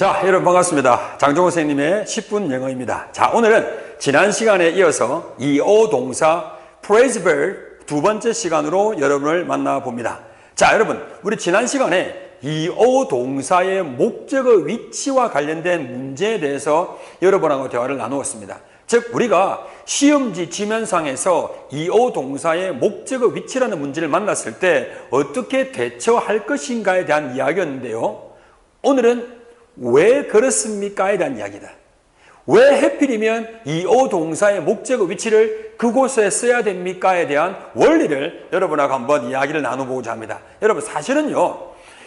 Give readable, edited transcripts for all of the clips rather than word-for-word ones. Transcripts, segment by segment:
자, 여러분 반갑습니다. 장종호 선생님의 10분 영어입니다. 자, 오늘은 지난 시간에 이어서 이오 동사 phrase verb 두 번째 시간으로 여러분을 만나봅니다. 자, 여러분, 우리 지난 시간에 이오 동사의 목적어 위치와 관련된 문제에 대해서 여러분하고 대화를 나누었습니다. 즉, 우리가 시험지 지면상에서 이오 동사의 목적어 위치라는 문제를 만났을 때 어떻게 대처할 것인가에 대한 이야기였는데요. 오늘은 왜 그렇습니까에 대한 이야기다. 왜 하필이면 이오 동사의 목적어 위치를 그곳에 써야 됩니까에 대한 원리를 여러분하고 한번 이야기를 나눠보고자 합니다. 여러분, 사실은요,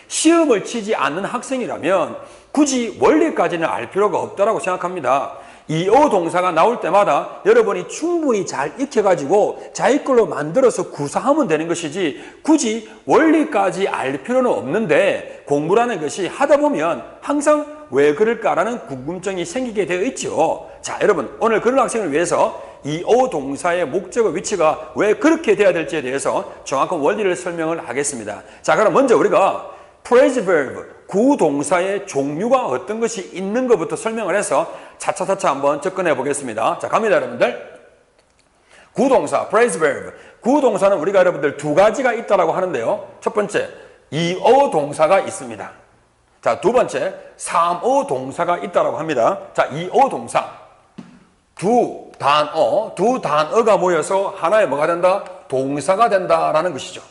시험을 치지 않는 학생이라면 굳이 원리까지는 알 필요가 없다고 생각합니다. 이오 동사가 나올 때마다 여러분이 충분히 잘 익혀가지고 자기 걸로 만들어서 구사하면 되는 것이지 굳이 원리까지 알 필요는 없는데, 공부라는 것이 하다 보면 항상 왜 그럴까라는 궁금증이 생기게 되어 있죠. 자, 여러분, 오늘 그런 학생을 위해서 이오 동사의 목적어 위치가 왜 그렇게 돼야 될지에 대해서 정확한 원리를 설명을 하겠습니다. 자, 그럼 먼저 우리가 phrase verb, 구동사의 종류가 어떤 것이 있는 것부터 설명을 해서 차차차차 한번 접근해 보겠습니다. 자, 갑니다, 여러분들. 구동사, phrase verb. 구동사는 우리가 여러분들 두 가지가 있다라고 하는데요. 첫 번째, 이오 동사가 있습니다. 자, 두 번째, 삼오 동사가 있다라고 합니다. 자, 이오 동사. 두 단어가 모여서 하나의 뭐가 된다? 동사가 된다라는 것이죠.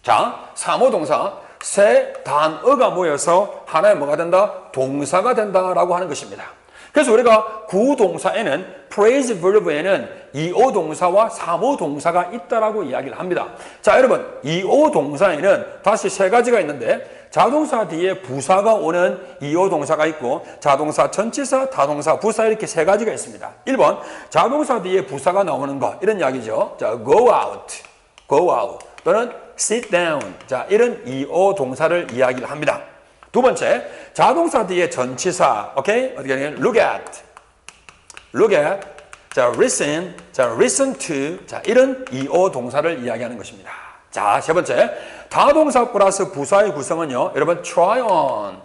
자, 삼오 동사. 세 단어가 모여서 하나의 뭐가 된다? 동사가 된다라고 하는 것입니다. 그래서 우리가 구동사에는 phrase verb에는 이오 동사와 삼오 동사가 있다라고 이야기를 합니다. 자, 여러분, 이오 동사에는 다시 세 가지가 있는데 자동사 뒤에 부사가 오는 이오 동사가 있고 자동사 전치사, 타동사, 부사 이렇게 세 가지가 있습니다. 1번, 자동사 뒤에 부사가 나오는 것, 이런 이야기죠. 자, go out 또는 sit down. 자, 이런 이오 동사를 이야기를 합니다. 두 번째, 자동사 뒤에 전치사. 오케이? 어떻게 하냐면 look at. 자, listen to. 자, 이런 이오 동사를 이야기하는 것입니다. 자, 세 번째, 타동사 플러스 부사의 구성은요, 여러분, try on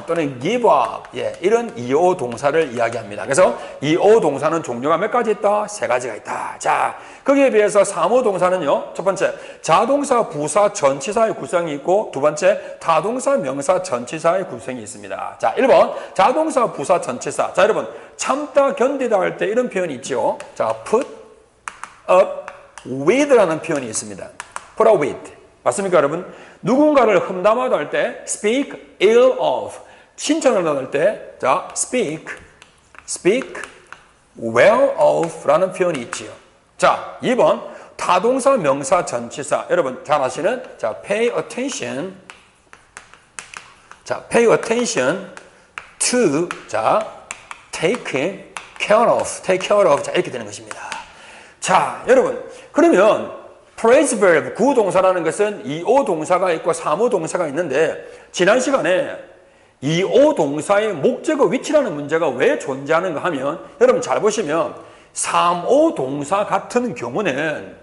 또는 give up. 예, 이런 이오 동사를 이야기합니다. 그래서 이오 동사는 종류가 몇 가지 있다? 세 가지가 있다. 자, 거기에 비해서 삼오 동사는요, 첫 번째, 자동사, 부사, 전치사의 구성이 있고, 두 번째, 타동사, 명사, 전치사의 구성이 있습니다. 자, 1번, 자동사, 부사, 전치사. 자, 여러분, 참다, 견디다 할 때 이런 표현이 있죠. 자, put up with라는 표현이 있습니다. put up with. 맞습니까, 여러분? 누군가를 험담하다 할 때 speak ill of, 칭찬을 할 때 자, speak well of 라는 표현이 있지요. 자, 2번, 타동사, 명사, 전치사. 여러분 잘 아시는 자, pay attention. 자, pay attention to. 자, take care of. 자, 이렇게 되는 것입니다. 자, 여러분, 그러면 phrase verb, 구동사라는 것은 이오 동사가 있고 삼오 동사가 있는데, 지난 시간에 이오 동사의 목적어 위치라는 문제가 왜 존재하는가 하면, 여러분 잘 보시면 삼오 동사 같은 경우는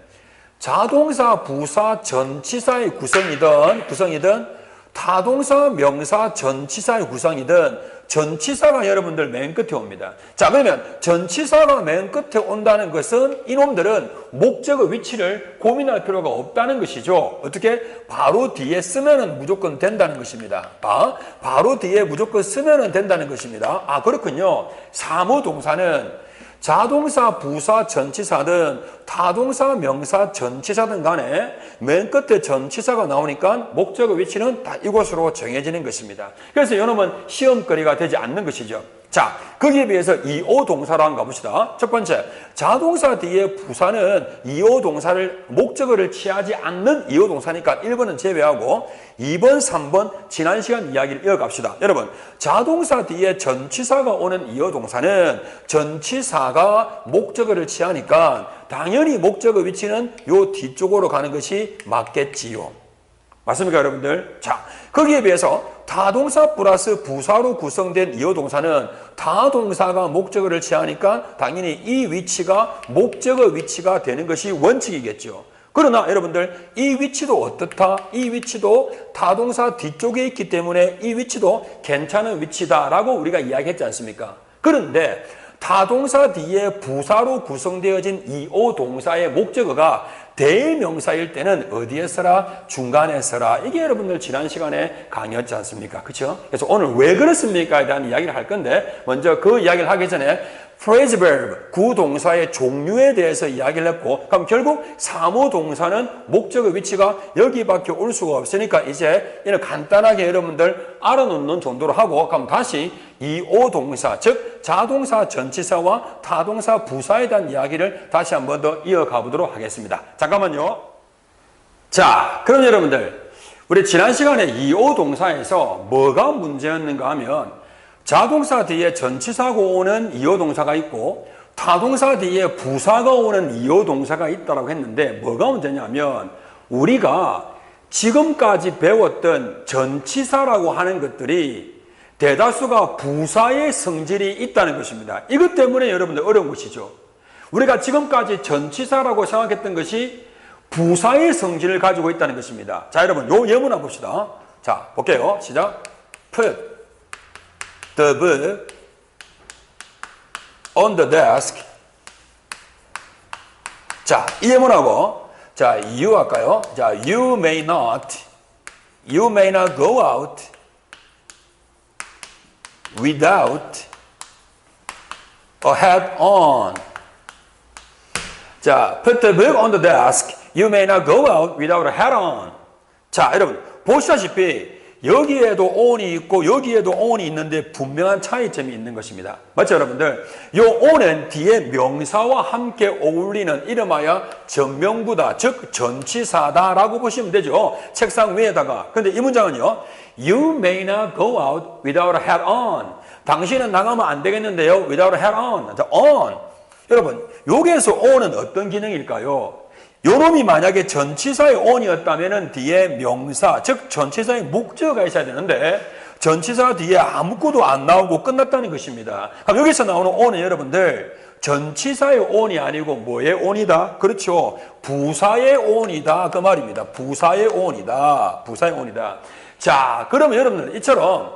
자동사, 부사, 전치사의 구성이든 타동사, 명사, 전치사의 구성이든 전치사가 여러분들 맨 끝에 옵니다. 자, 그러면 전치사가 맨 끝에 온다는 것은 이놈들은 목적어 위치를 고민할 필요가 없다는 것이죠. 어떻게? 바로 뒤에 쓰면은 무조건 된다는 것입니다. 바로 뒤에 무조건 쓰면은 된다는 것입니다. 아, 그렇군요. 삼오 동사는 자동사, 부사, 전치사든 타동사, 명사, 전치사든 간에 맨 끝에 전치사가 나오니까 목적어 위치는 다 이곳으로 정해지는 것입니다. 그래서 이놈은 시험거리가 되지 않는 것이죠. 자, 거기에 비해서 이오 동사로 한번 가봅시다. 첫 번째, 자동사 뒤에 부사는 이오 동사를 목적어를 취하지 않는 이오 동사니까 1번은 제외하고 2번, 3번 지난 시간 이야기를 이어갑시다. 여러분, 자동사 뒤에 전치사가 오는 이오 동사는 전치사가 목적어를 취하니까 당연히 목적어 위치는 요 뒤쪽으로 가는 것이 맞겠지요. 맞습니까, 여러분들? 자, 거기에 비해서 타동사 플러스 부사로 구성된 이오 동사는 타동사가 목적어를 취하니까 당연히 이 위치가 목적어 위치가 되는 것이 원칙이겠죠. 그러나 여러분들 이 위치도 어떻다? 이 위치도 타동사 뒤쪽에 있기 때문에 이 위치도 괜찮은 위치다라고 우리가 이야기했지 않습니까? 그런데 타동사 뒤에 부사로 구성되어진 이 오 동사의 목적어가 대명사일 때는 어디에 써라? 중간에 써라. 이게 여러분들 지난 시간에 강의였지 않습니까? 그렇죠? 그래서 오늘 왜 그렇습니까에 대한 이야기를 할 건데 먼저 그 이야기를 하기 전에 phrase verb, 구동사의 종류에 대해서 이야기를 했고 그럼 결국 사무동사는 목적어 위치가 여기밖에 올 수가 없으니까 이제 이는 간단하게 여러분들 알아놓는 정도로 하고 그럼 다시 이 오 동사, 즉 자동사 전치사와 타동사 부사에 대한 이야기를 다시 한 번 더 이어가 보도록 하겠습니다. 잠깐만요. 자, 그럼 여러분들 우리 지난 시간에 이 오 동사에서 뭐가 문제였는가 하면 자동사 뒤에 전치사가 오는 이오 동사가 있고 타동사 뒤에 부사가 오는 이오 동사가 있다고 했는데 뭐가 문제냐면 우리가 지금까지 배웠던 전치사라고 하는 것들이 대다수가 부사의 성질이 있다는 것입니다. 이것 때문에 여러분들 어려운 것이죠. 우리가 지금까지 전치사라고 생각했던 것이 부사의 성질을 가지고 있다는 것입니다. 자, 여러분 요 예문 한번 봅시다. 자, 볼게요. 시작. Put the book on the desk. 자, 이 예문하고 자, you 할까요? 자, you may not go out without a hat on. 자, put the book on the desk. You may not go out without a hat on. 자, 여러분 보시다시피 여기에도 on이 있고 여기에도 on이 있는데 분명한 차이점이 있는 것입니다. 맞죠, 여러분들? 요 on은 뒤에 명사와 함께 어울리는 이름하여 전명부다, 즉 전치사다라고 보시면 되죠. 책상 위에다가. 근데 이 문장은요. You may not go out without a hat on. 당신은 나가면 안 되겠는데요. Without a hat on. 자, on. 여러분, 여기에서 on은 어떤 기능일까요? 요놈이 만약에 전치사의 on이었다면 뒤에 명사, 즉 전치사의 목적어가 있어야 되는데 전치사 뒤에 아무것도 안 나오고 끝났다는 것입니다. 그럼 여기서 나오는 on은 여러분들 전치사의 on이 아니고 뭐의 on이다? 그렇죠. 부사의 on이다. 그 말입니다. 부사의 on이다. 부사의 on이다. 자, 그러면 여러분들 이처럼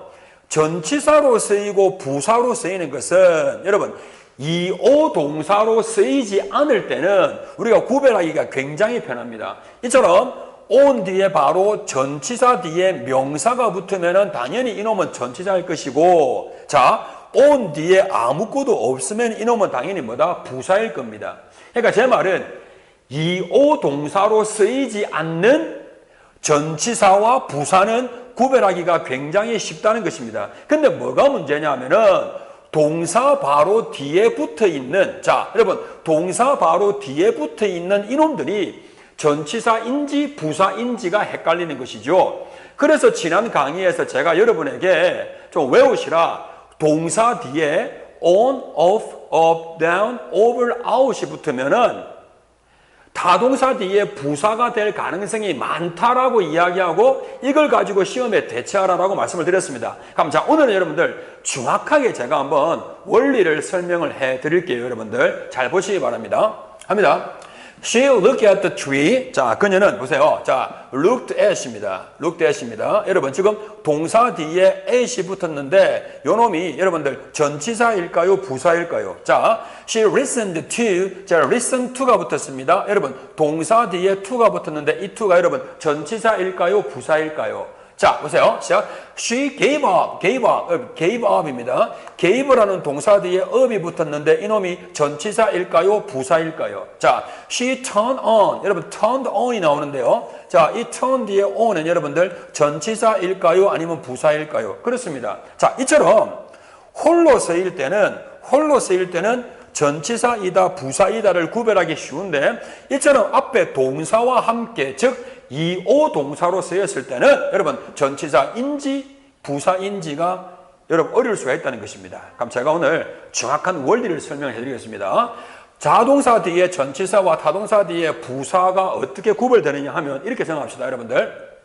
전치사로 쓰이고 부사로 쓰이는 것은 여러분 이 오 동사로 쓰이지 않을 때는 우리가 구별하기가 굉장히 편합니다. 이처럼 on 뒤에 바로 전치사 뒤에 명사가 붙으면 당연히 이놈은 전치사일 것이고 자, on 뒤에 아무것도 없으면 이놈은 당연히 뭐다? 부사일 겁니다. 그러니까 제 말은 이 오 동사로 쓰이지 않는 전치사와 부사는 구별하기가 굉장히 쉽다는 것입니다. 근데 뭐가 문제냐면은 동사 바로 뒤에 붙어 있는, 자, 여러분, 동사 바로 뒤에 붙어 있는 이놈들이 전치사인지 부사인지가 헷갈리는 것이죠. 그래서 지난 강의에서 제가 여러분에게 좀 외우시라. 동사 뒤에 on, off, up, down, over, out이 붙으면은 타동사 뒤에 부사가 될 가능성이 많다라고 이야기하고 이걸 가지고 시험에 대처하라고 말씀을 드렸습니다. 그럼 자, 오늘은 여러분들 정확하게 제가 한번 원리를 설명을 해 드릴게요. 여러분들 잘 보시기 바랍니다. 합니다. She looked at the tree. 자, 그녀는 보세요. 자, looked at입니다. looked at입니다. 여러분 지금 동사 뒤에 at이 붙었는데 요놈이 여러분들 전치사일까요? 부사일까요? 자, she listened to. 자, listen to가 붙었습니다. 여러분 동사 뒤에 to가 붙었는데 이 to가 여러분 전치사일까요? 부사일까요? 자, 보세요. 시작. She gave up입니다. gave라는 동사 뒤에 up이 붙었는데 이놈이 전치사일까요? 부사일까요? 자, she turned on. 여러분, turned on이 나오는데요. 자, 이 turn 뒤에 on은 여러분들 전치사일까요? 아니면 부사일까요? 그렇습니다. 자, 이처럼 홀로 쓰일 때는 전치사이다, 부사이다를 구별하기 쉬운데 이처럼 앞에 동사와 함께, 즉 이 오 동사로 쓰였을 때는 여러분 전치사인지 부사인지가 여러분 어려울 수가 있다는 것입니다. 그럼 제가 오늘 정확한 원리를 설명해 드리겠습니다. 자동사 뒤에 전치사와 타동사 뒤에 부사가 어떻게 구별되느냐 하면 이렇게 생각합시다. 여러분들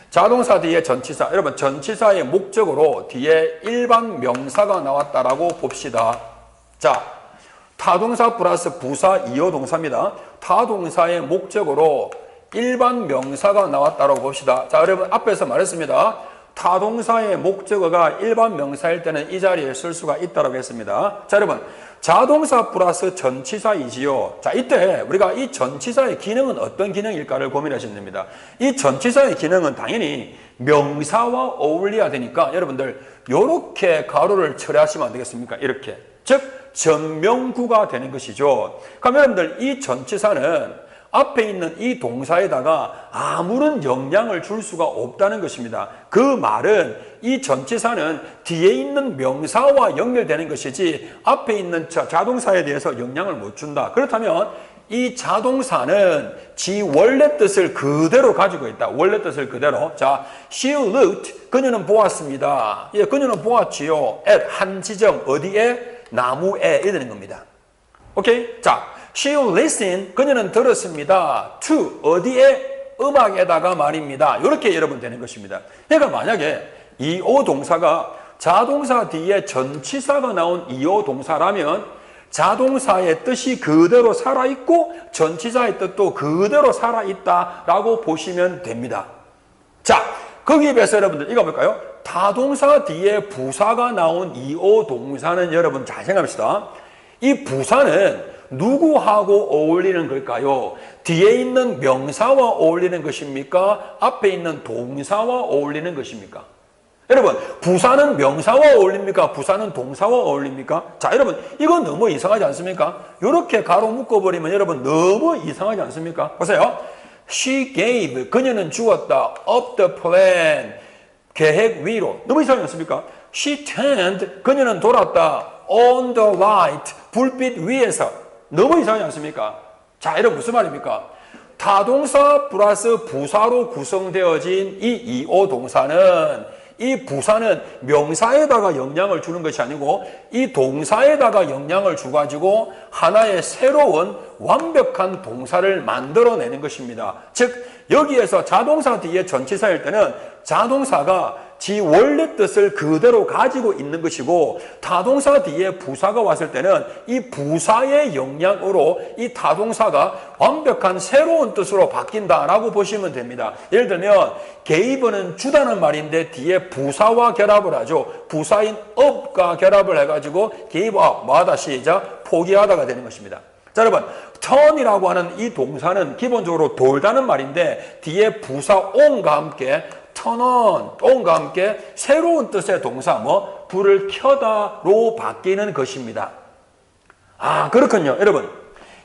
자동사 뒤에 전치사, 여러분 전치사의 목적으로 뒤에 일반 명사가 나왔다라고 봅시다. 자, 타동사 플러스 부사 2호 동사입니다. 타동사의 목적으로 일반 명사가 나왔다고 봅시다. 자, 여러분 앞에서 말했습니다. 타동사의 목적어가 일반 명사일 때는 이 자리에 쓸 수가 있다고 했습니다. 자, 여러분 자동사 플러스 전치사이지요. 자, 이때 우리가 이 전치사의 기능은 어떤 기능일까를 고민하시면 됩니다. 이 전치사의 기능은 당연히 명사와 어울려야 되니까 여러분들 이렇게 가로를 처리하시면 안 되겠습니까? 이렇게. 즉 전명구가 되는 것이죠. 그럼 여러분들 이 전치사는 앞에 있는 이 동사에다가 아무런 영향을 줄 수가 없다는 것입니다. 그 말은 이 전치사는 뒤에 있는 명사와 연결되는 것이지 앞에 있는 자동사에 대해서 영향을 못 준다. 그렇다면 이 자동사는 지 원래 뜻을 그대로 가지고 있다. 원래 뜻을 그대로. 자, she looked, 그녀는 보았습니다. 예, 그녀는 보았지요. at, 한 지점, 어디에? 나무에 이르는 겁니다. 오케이? 자, she listened, 그녀는 들었습니다. to, 어디에? 음악에다가 말입니다. 이렇게 여러분 되는 것입니다. 그러니까 만약에 이오 동사가 자동사 뒤에 전치사가 나온 이오 동사라면 자동사의 뜻이 그대로 살아있고 전치사의 뜻도 그대로 살아있다라고 보시면 됩니다. 자, 거기에 비해서 여러분들 이거 볼까요? 타동사 뒤에 부사가 나온 이오 동사는 여러분 잘 생각합시다. 이 부사는 누구하고 어울리는 걸까요? 뒤에 있는 명사와 어울리는 것입니까? 앞에 있는 동사와 어울리는 것입니까? 여러분, 부사는 명사와 어울립니까? 부사는 동사와 어울립니까? 자, 여러분, 이거 너무 이상하지 않습니까? 이렇게 가로 묶어버리면 여러분 너무 이상하지 않습니까? 보세요. She gave, 그녀는 주었다. Up the plan, 계획 위로. 너무 이상하지 않습니까? She turned, 그녀는 돌았다. On the light, 불빛 위에서. 너무 이상하지 않습니까? 자, 여러분 무슨 말입니까? 타동사 플러스 부사로 구성되어진 이 이오 동사는 이 부사는 명사에다가 영향을 주는 것이 아니고 이 동사에다가 영향을 주가지고 하나의 새로운 완벽한 동사를 만들어내는 것입니다. 즉 여기에서 자동사 뒤에 전치사일 때는 자동사가 지 원래 뜻을 그대로 가지고 있는 것이고 타동사 뒤에 부사가 왔을 때는 이 부사의 영향으로 이 타동사가 완벽한 새로운 뜻으로 바뀐다라고 보시면 됩니다. 예를 들면 gave는 주다는 말인데 뒤에 부사와 결합을 하죠. 부사인 up과 결합을 해가지고 gave up, 뭐하다 시작, 포기하다가 되는 것입니다. 자, 여러분 turn이라고 하는 이 동사는 기본적으로 돌다는 말인데 뒤에 부사 on과 함께 turn on과 함께 새로운 뜻의 동사 불을 켜다로 바뀌는 것입니다. 아, 그렇군요. 여러분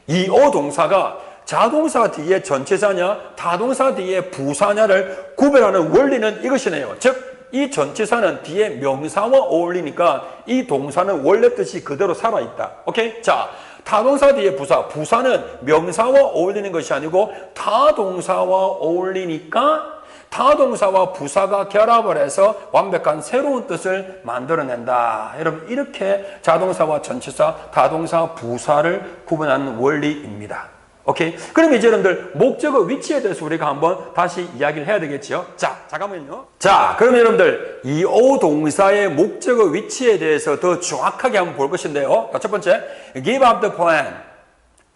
이오 동사가 자동사 뒤에 전치사냐 타동사 뒤에 부사냐를 구별하는 원리는 이것이네요. 즉 이 전치사는 뒤에 명사와 어울리니까 이 동사는 원래 뜻이 그대로 살아있다. 오케이? 자, 타동사 뒤에 부사, 부사는 명사와 어울리는 것이 아니고 타동사와 어울리니까 타동사와 부사가 결합을 해서 완벽한 새로운 뜻을 만들어낸다. 여러분 이렇게 자동사와 전치사, 타동사, 부사를 구분하는 원리입니다. 오케이? 그럼 이제 여러분들 목적어 위치에 대해서 우리가 한번 다시 이야기를 해야 되겠죠? 자, 잠깐만요. 자, 그럼 여러분들 이 오 동사의 목적어 위치에 대해서 더 정확하게 한번 볼 것인데요. 첫 번째, give up the plan.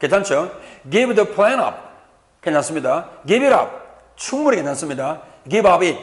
괜찮죠? give the plan up. 괜찮습니다. give it up. 충분히 괜찮습니다. give up it.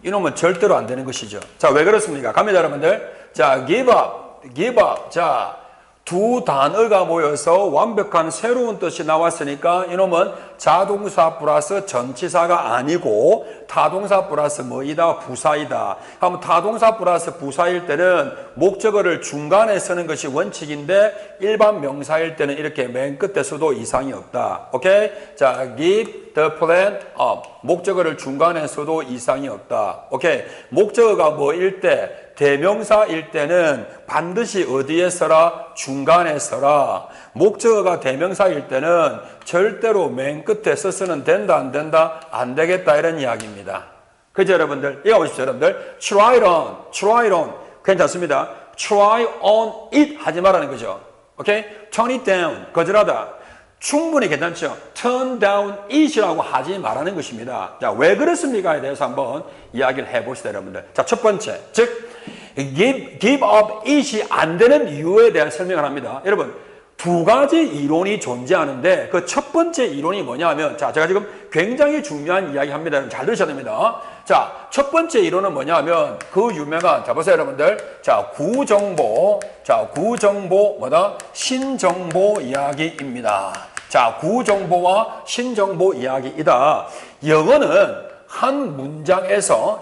이놈은 절대로 안 되는 것이죠. 자, 왜 그렇습니까? 갑니다, 여러분들. 자, give up, give up. 자, 두 단어가 모여서 완벽한 새로운 뜻이 나왔으니까 이놈은 자동사 플러스 전치사가 아니고 타동사 플러스 뭐이다? 부사이다. 그럼 타동사 플러스 부사일 때는 목적어를 중간에 쓰는 것이 원칙인데 일반 명사일 때는 이렇게 맨 끝에 써도 이상이 없다. 오케이? 자, give the plan up. 목적어를 중간에 써도 이상이 없다. 오케이? 목적어가 뭐일 때? 대명사일 때는 반드시 어디에 써라? 중간에 써라. 목적어가 대명사일 때는 절대로 맨 끝에 써서는 된다 안 된다? 안 되겠다 이런 이야기입니다. 그죠 여러분들? 이거 보십시오 여러분들. try it on, try it on. 괜찮습니다. try on it 하지 말라는 거죠. 오케이? turn it down, 거절하다. 충분히 괜찮죠. turn down it이라고 하지 말라는 것입니다. 자, 왜 그렇습니까에 대해서 한번 이야기를 해봅시다 여러분들. 자, 첫 번째, 즉 give up it이 안 되는 이유에 대한 설명을 합니다. 여러분, 두 가지 이론이 존재하는데 그 첫 번째 이론이 뭐냐면 자, 제가 지금 굉장히 중요한 이야기 합니다. 여러분 잘 들으셔야 됩니다. 자, 첫 번째 이론은 뭐냐면 그 유명한 자, 보세요, 여러분들. 자, 구정보. 자, 구정보 뭐다? 신정보 이야기입니다. 자, 구정보와 신정보 이야기이다. 영어는 한 문장에서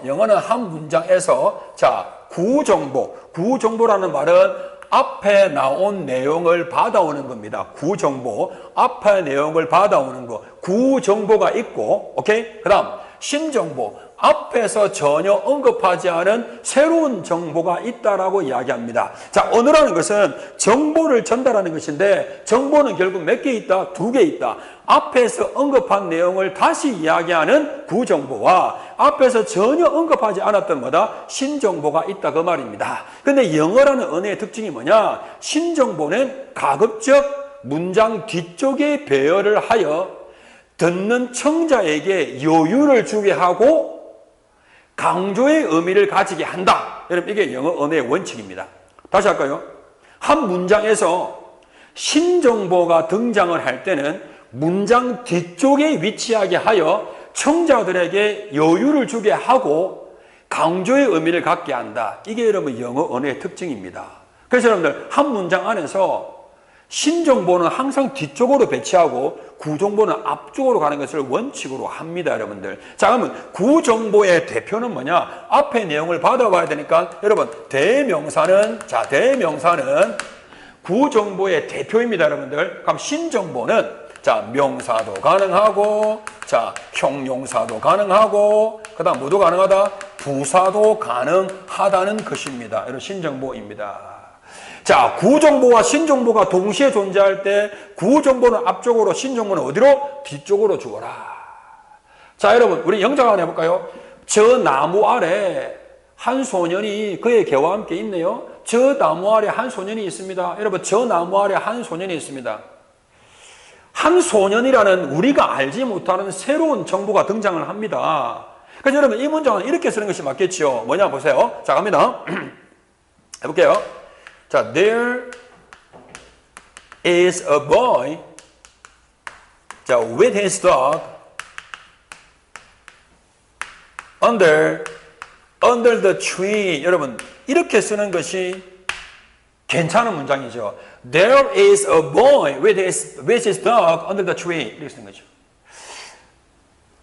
자, 구정보라는 말은 앞에 나온 내용을 받아오는 겁니다. 구정보. 앞에 내용을 받아오는 거. 구정보가 있고, 오케이? 그 다음, 신정보. 앞에서 전혀 언급하지 않은 새로운 정보가 있다라고 이야기합니다. 자, 언어라는 것은 정보를 전달하는 것인데, 정보는 결국 몇 개 있다? 두 개 있다. 앞에서 언급한 내용을 다시 이야기하는 구정보와 앞에서 전혀 언급하지 않았던 뭐다? 신정보가 있다 그 말입니다. 근데 영어라는 언어의 특징이 뭐냐? 신정보는 가급적 문장 뒤쪽에 배열을 하여 듣는 청자에게 여유를 주게 하고 강조의 의미를 가지게 한다. 여러분 이게 영어 언어의 원칙입니다. 다시 할까요? 한 문장에서 신정보가 등장을 할 때는 문장 뒤쪽에 위치하게 하여 청자들에게 여유를 주게 하고 강조의 의미를 갖게 한다. 이게 여러분 영어 언어의 특징입니다. 그래서 여러분들 한 문장 안에서 신정보는 항상 뒤쪽으로 배치하고 구정보는 앞쪽으로 가는 것을 원칙으로 합니다, 여러분들. 자, 그러면 구정보의 대표는 뭐냐? 앞에 내용을 받아봐야 되니까 여러분 대명사는 구정보의 대표입니다, 여러분들. 그럼 신정보는 자, 명사도 가능하고, 자, 형용사도 가능하고, 그 다음 뭐도 가능하다? 부사도 가능하다는 것입니다. 이런 신정보입니다. 자, 구정보와 신정보가 동시에 존재할 때 구정보는 앞쪽으로, 신정보는 어디로? 뒤쪽으로 주어라. 자, 여러분, 우리 영작 한번 해볼까요? 저 나무 아래 한 소년이 그의 개와 함께 있네요. 저 나무 아래 한 소년이 있습니다. 여러분, 저 나무 아래 한 소년이 있습니다. 한 소년이라는 우리가 알지 못하는 새로운 정보가 등장을 합니다. 그래서 여러분 이 문장은 이렇게 쓰는 것이 맞겠죠. 뭐냐 보세요. 자, 갑니다. 해볼게요. 자, there is a boy 자, with his dog under the tree. 여러분 이렇게 쓰는 것이 괜찮은 문장이죠. There is a boy with his dog under the tree. 이렇게 쓰는 거죠.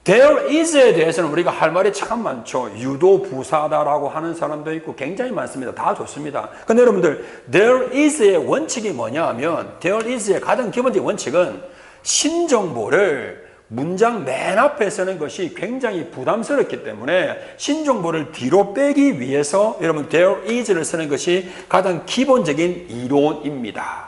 There is에 대해서는 우리가 할 말이 참 많죠. 유도 부사다라고 하는 사람도 있고 굉장히 많습니다. 다 좋습니다. 근데 여러분들 there is의 원칙이 뭐냐 하면 there is의 가장 기본적인 원칙은 신정보를 문장 맨 앞에 쓰는 것이 굉장히 부담스럽기 때문에 신정보를 뒤로 빼기 위해서 여러분 there is를 쓰는 것이 가장 기본적인 이론입니다.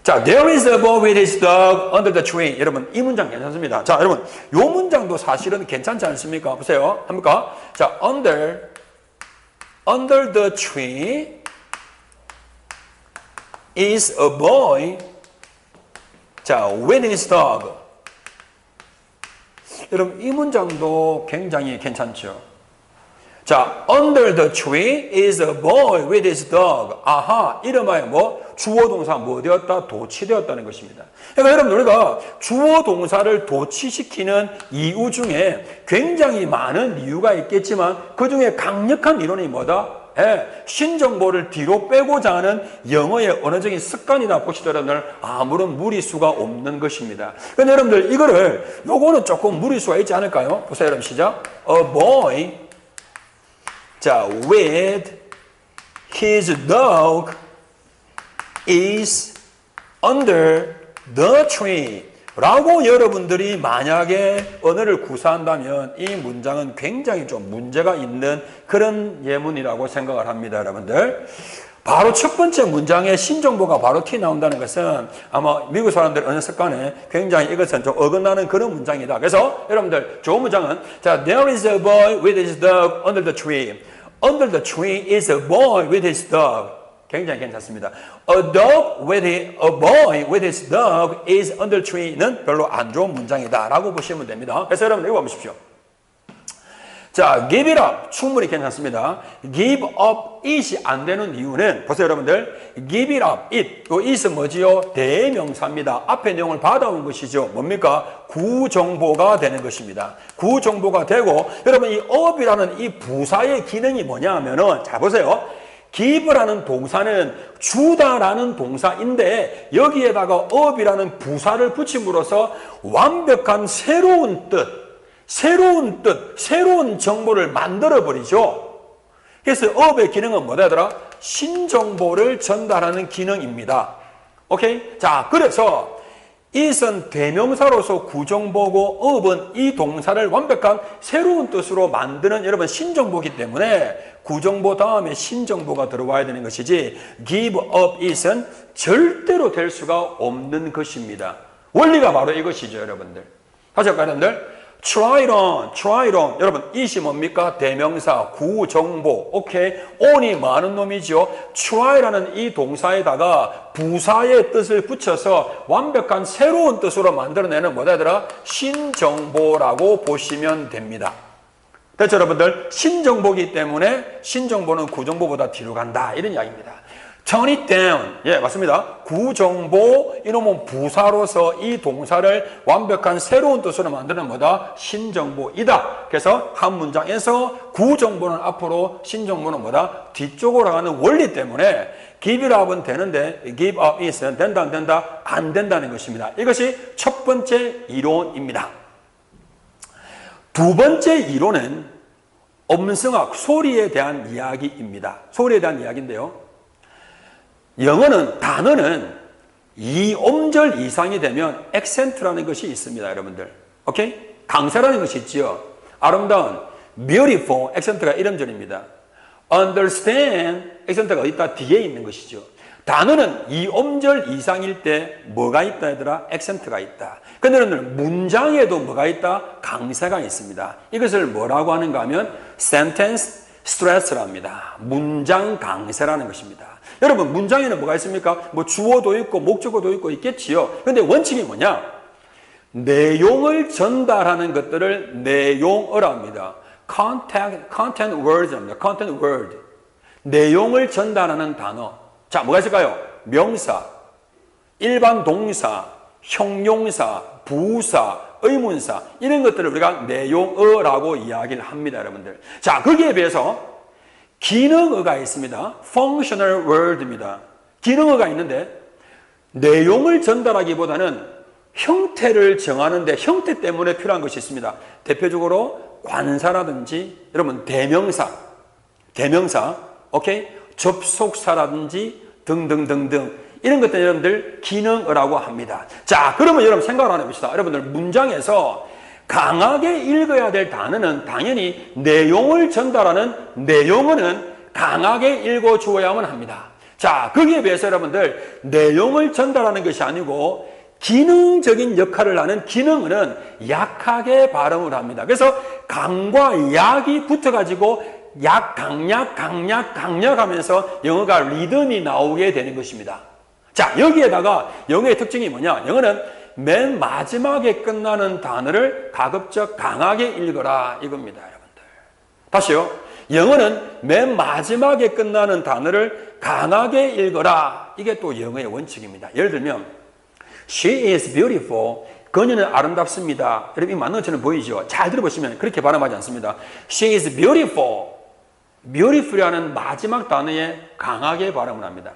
자, there is a boy with his dog under the tree. 여러분 이 문장 괜찮습니다. 자, 여러분 이 문장도 사실은 괜찮지 않습니까? 보세요. 합니까? 자, under the tree is a boy 자, with his dog. 여러분 이 문장도 굉장히 괜찮죠. 자, under the tree is a boy with his dog. 아하, 이름하여 뭐? 주어 동사 뭐 되었다? 도치되었다는 것입니다. 그러니까 여러분 우리가 주어 동사를 도치시키는 이유 중에 굉장히 많은 이유가 있겠지만 그 중에 강력한 이론이 뭐다? 신정보를 뒤로 빼고자 하는 영어의 언어적인 습관이나 보시더라도 아무런 무리수가 없는 것입니다. 그런데 여러분들 요거는 조금 무리수가 있지 않을까요? 보세요, 여러분 시작. A boy 자, with his dog is under the tree 라고 여러분들이 만약에 언어를 구사한다면 이 문장은 굉장히 좀 문제가 있는 그런 예문이라고 생각을 합니다, 여러분들. 바로 첫 번째 문장에 신정보가 바로 튀 나온다는 것은 아마 미국 사람들 언어 습관에 굉장히 이것은 좀 어긋나는 그런 문장이다. 그래서 여러분들 좋은 문장은 자, there is a boy with his dog under the tree. Under the tree is a boy with his dog. 굉장히 괜찮습니다. A boy with his dog is under tree는 별로 안 좋은 문장이다 라고 보시면 됩니다. 그래서 여러분 읽어보십시오. 자, give it up. 충분히 괜찮습니다. give up it이 안 되는 이유는, 보세요, 여러분들. give it up, it. 그 it은 뭐지요? 대명사입니다. 앞에 내용을 받아온 것이죠. 뭡니까? 구정보가 되는 것입니다. 구정보가 되고, 여러분, 이 up이라는 이 부사의 기능이 뭐냐 하면은, 자, 보세요. give라는 동사는 주다라는 동사인데, 여기에다가 up이라는 부사를 붙임으로써 완벽한 새로운 뜻, 새로운 정보를 만들어버리죠. 그래서 up의 기능은 뭐다더라? 신정보를 전달하는 기능입니다. 오케이? 자, 그래서 it은 대명사로서 구정보고 up은 이 동사를 완벽한 새로운 뜻으로 만드는 여러분 신정보이기 때문에 구정보 다음에 신정보가 들어와야 되는 것이지 give up it은 절대로 될 수가 없는 것입니다. 원리가 바로 이것이죠, 여러분들. 다시 할까요, 여러분들? try on. 여러분, it이 뭡니까? 대명사, 구정보. 오케이? on이 많은 놈이죠. try라는 이 동사에다가 부사의 뜻을 붙여서 완벽한 새로운 뜻으로 만들어내는 뭐다더라? 신정보라고 보시면 됩니다. 됐죠, 여러분들? 신정보이기 때문에 신정보는 구정보보다 뒤로 간다. 이런 이야기입니다. turn it down. 예, 맞습니다. 구정보, 이놈은 부사로서 이 동사를 완벽한 새로운 뜻으로 만드는 뭐다? 신정보이다. 그래서 한 문장에서 구정보는 앞으로, 신정보는 뭐다? 뒤쪽으로 가는 원리 때문에 give it up은 되는데 give up it은 된다, 안 된다? 안 된다는 것입니다. 이것이 첫 번째 이론입니다. 두 번째 이론은 음성학, 소리에 대한 이야기입니다. 소리에 대한 이야기인데요. 영어는 단어는 2음절 이상이 되면 액센트라는 것이 있습니다, 여러분들. 오케이? 강세라는 것이 있지요. 아름다운, beautiful, 액센트가 1음절입니다. understand, 액센트가 어디다? 뒤에 있는 것이죠. 단어는 2음절 이상일 때 뭐가 있다, 얘들아? 액센트가 있다. 근데 여러분들, 문장에도 뭐가 있다? 강세가 있습니다. 이것을 뭐라고 하는가 하면 sentence stress랍니다. 문장 강세라는 것입니다. 여러분, 문장에는 뭐가 있습니까? 뭐 주어도 있고 목적어도 있고 있겠지요. 근데 원칙이 뭐냐? 내용을 전달하는 것들을 내용어라 합니다. content words입니다. content word. 내용을 전달하는 단어. 자, 뭐가 있을까요? 명사, 일반 동사, 형용사, 부사, 의문사, 이런 것들을 우리가 내용어라고 이야기를 합니다, 여러분들. 자, 거기에 비해서 기능어가 있습니다. functional word입니다. 기능어가 있는데 내용을 전달하기보다는 형태를 정하는데 형태 때문에 필요한 것이 있습니다. 대표적으로 관사라든지 여러분 대명사, 오케이? 접속사라든지 등등등등 이런 것들 여러분들 기능어라고 합니다. 자, 그러면 여러분 생각을 하나 해봅시다. 여러분들 문장에서 강하게 읽어야 될 단어는 당연히 내용을 전달하는 내용어는 강하게 읽어주어야만 합니다. 자, 거기에 비해서 여러분들 내용을 전달하는 것이 아니고 기능적인 역할을 하는 기능어는 약하게 발음을 합니다. 그래서 강과 약이 붙어가지고 약, 강약 하면서 영어가 리듬이 나오게 되는 것입니다. 자, 여기에다가 영어의 특징이 뭐냐? 영어는 맨 마지막에 끝나는 단어를 가급적 강하게 읽어라 이겁니다, 여러분들. 다시요. 영어는 맨 마지막에 끝나는 단어를 강하게 읽어라. 이게 또 영어의 원칙입니다. 예를 들면 She is beautiful. 그녀는 아름답습니다. 여러분 이 맞는 것처럼 보이죠? 잘 들어보시면 그렇게 발음하지 않습니다. She is beautiful. beautiful이라는 마지막 단어에 강하게 발음을 합니다.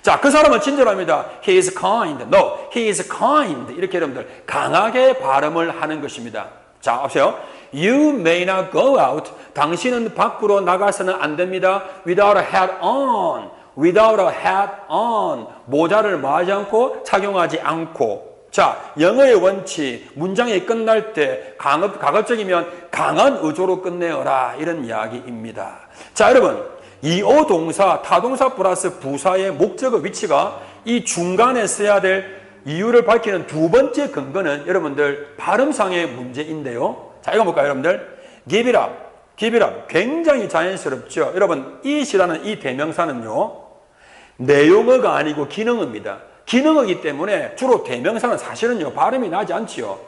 자, 그 사람은 친절합니다. He is kind. No, he is kind. 이렇게 여러분들 강하게 발음을 하는 것입니다. 자, 보세요. You may not go out. 당신은 밖으로 나가서는 안 됩니다. Without a hat on. Without a hat on. 모자를 마지 않고 착용하지 않고. 자, 영어의 원칙, 문장이 끝날 때 가급적이면 강한 의조로 끝내어라. 이런 이야기입니다. 자, 여러분. 이어 동사, 타동사 플러스 부사의 목적어 위치가 이 중간에 써야 될 이유를 밝히는 두 번째 근거는 여러분들 발음상의 문제인데요. 자, 이거 볼까요, 여러분들? Give it up. Give it up. 굉장히 자연스럽죠. 여러분, it이라는 이 대명사는요, 내용어가 아니고 기능어입니다. 기능어이기 때문에 주로 대명사는 사실은요, 발음이 나지 않지요.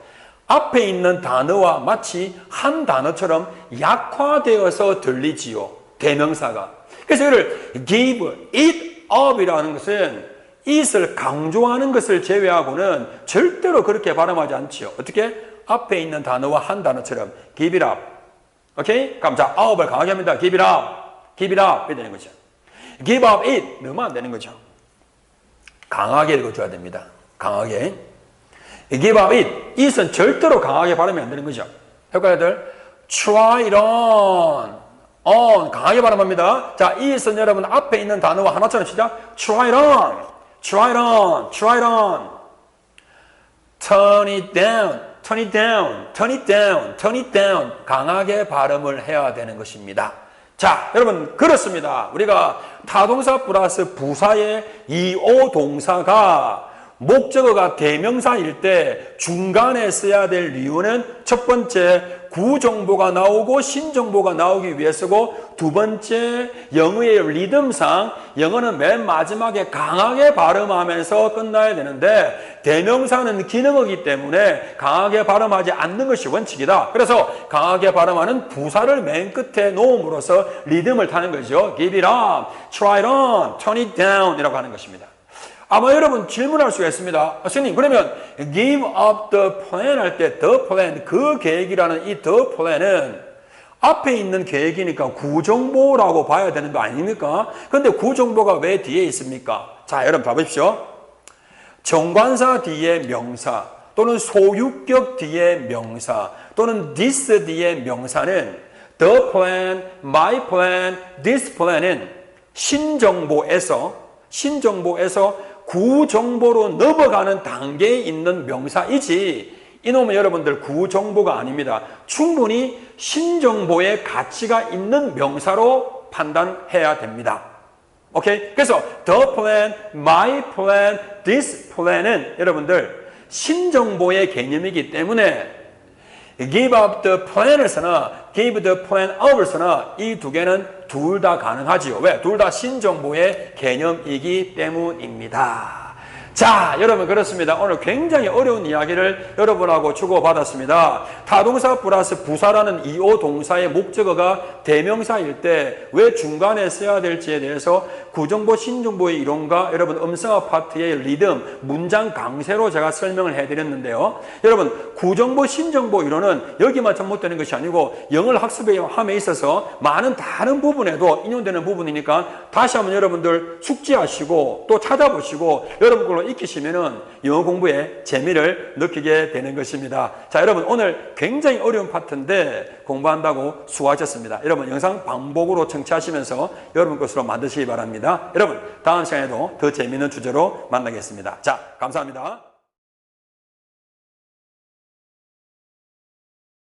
앞에 있는 단어와 마치 한 단어처럼 약화되어서 들리지요. 대명사가. 그래서 이를 give it up이라는 것은 it을 강조하는 것을 제외하고는 절대로 그렇게 발음하지 않지요. 어떻게? 앞에 있는 단어와 한 단어처럼 give it up. 오케이? 그럼 자, up을 강하게 합니다. give it up. give it up. 이렇게 되는 거죠. give up it. 넣으면 안 되는 거죠. 강하게 읽어줘야 됩니다. 강하게. give up it. it은 절대로 강하게 발음이 안 되는 거죠. 해볼까요, 애들? try it on. 강하게 발음합니다. 자, it은 여러분 앞에 있는 단어와 하나처럼 시작. try it on. try it on. try it on. turn it down. turn it down. turn it down. turn it down. 강하게 발음을 해야 되는 것입니다. 자, 여러분 그렇습니다. 우리가 타동사 플러스 부사의 이오 동사가 목적어가 대명사일 때 중간에 써야 될 이유는 첫 번째 구정보가 나오고 신정보가 나오기 위해서고 두 번째 영어의 리듬상 영어는 맨 마지막에 강하게 발음하면서 끝나야 되는데 대명사는 기능어이기 때문에 강하게 발음하지 않는 것이 원칙이다. 그래서 강하게 발음하는 부사를 맨 끝에 놓음으로써 리듬을 타는 거죠. Give it up, try it on, turn it down 이라고 하는 것입니다. 아마 여러분 질문할 수가 있습니다. 선생님 그러면 give up the plan 할 때 the plan 그 계획이라는 이 the plan은 앞에 있는 계획이니까 구정보라고 봐야 되는 거 아닙니까? 그런데 구정보가 왜 뒤에 있습니까? 자 여러분 봐보십시오. 정관사 뒤에 명사 또는 소유격 뒤에 명사 또는 this 뒤에 명사는 the plan, my plan, this plan은 신정보에서 구정보로 넘어가는 단계에 있는 명사이지 이놈은 여러분들 구정보가 아닙니다. 충분히 신정보의 가치가 있는 명사로 판단해야 됩니다. 오케이? 그래서 the plan, my plan, this plan은 여러분들 신정보의 개념이기 때문에 give up the plan을 쓰나 give the plan up을 쓰나 이 두 개는 둘 다 가능하지요. 왜? 둘 다 신정보의 개념이기 때문입니다. 자, 여러분 그렇습니다. 오늘 굉장히 어려운 이야기를 여러분하고 주고받았습니다. 타동사 플러스 부사라는 이오 동사의 목적어가 대명사일 때 왜 중간에 써야 될지에 대해서 구정보, 신정보의 이론과 여러분 음성어 파트의 리듬, 문장 강세로 제가 설명을 해드렸는데요. 여러분 구정보, 신정보 이론은 여기만 접목되는 것이 아니고 영어를 학습함에 있어서 많은 다른 부분에도 인용되는 부분이니까 다시 한번 여러분들 숙지하시고 또 찾아보시고 여러분 걸로 익히시면은 영어 공부에 재미를 느끼게 되는 것입니다. 자, 여러분 오늘 굉장히 어려운 파트인데 공부한다고 수고하셨습니다. 여러분 영상 반복으로 청취하시면서 여러분 것으로 만드시기 바랍니다. 여러분 다음 시간에도 더 재미있는 주제로 만나겠습니다. 자, 감사합니다.